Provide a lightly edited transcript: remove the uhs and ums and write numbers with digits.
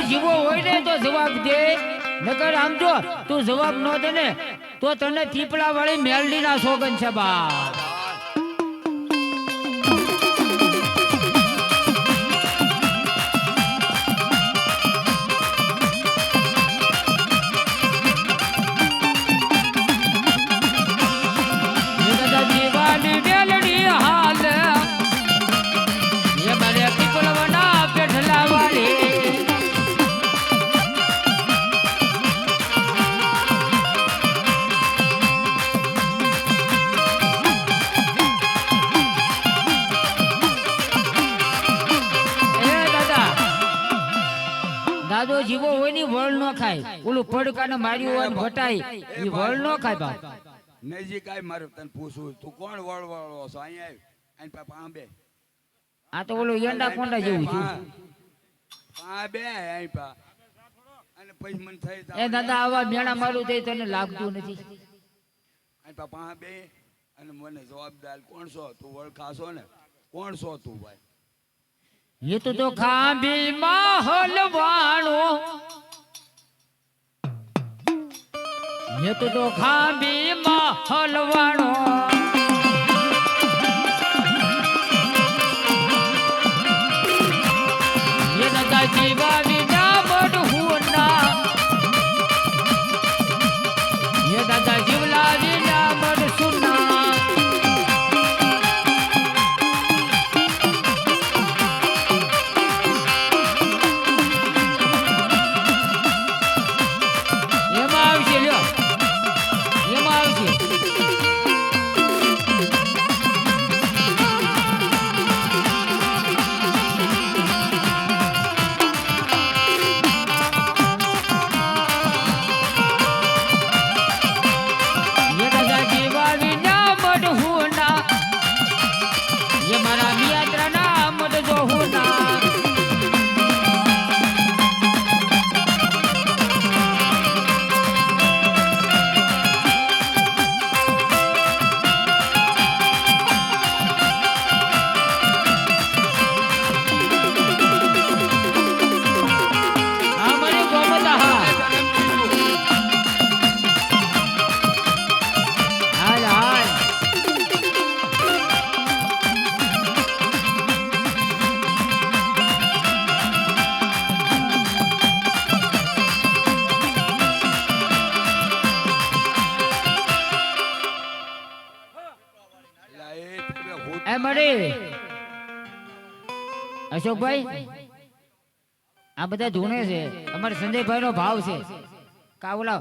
જીવો હોય ને તો જવાબ દે, નકર આમ જો તું જવાબ ન દે ને તો તને પીપળા વાળી મેલડી ના સોગન છે બા. જીવાની મેલડી હાલ એ મારે પીપળવના પેઠલા વાળી. દાદો જીવો હોય ની વળ નો ખાય, ઓલું પડકાને માર્યું હોય ભટાઈ એ વળ નો ખાય બાપ. નજી કાઈ મારે તને પૂછું તું કોણ વળવાળો છો? અહીંયા આઈ પાપા આંબે આ તો ઓલું યંડા કોંડા જેવું છે. આંબે આઈ પા અને પછી મન થઈ એ દાદા આવા મેણા મારું તે તને લાગતું નથી. આઈ પાપા આંબે અને મને જવાબદાર કોણ છો તું? વળખાશો ને કોણ છો તું ભાઈ? ये तो खांबी महलवाणो, ये तो खांबी महलवाणो, ये दादा जीवा विना बड़ हुना, ये दादा जीवला विना बड़ सुना. અશોકભાઈ આ બધા ધૂણે છે, અમારે સંજયભાઈ નો ભાવ છે કાવલા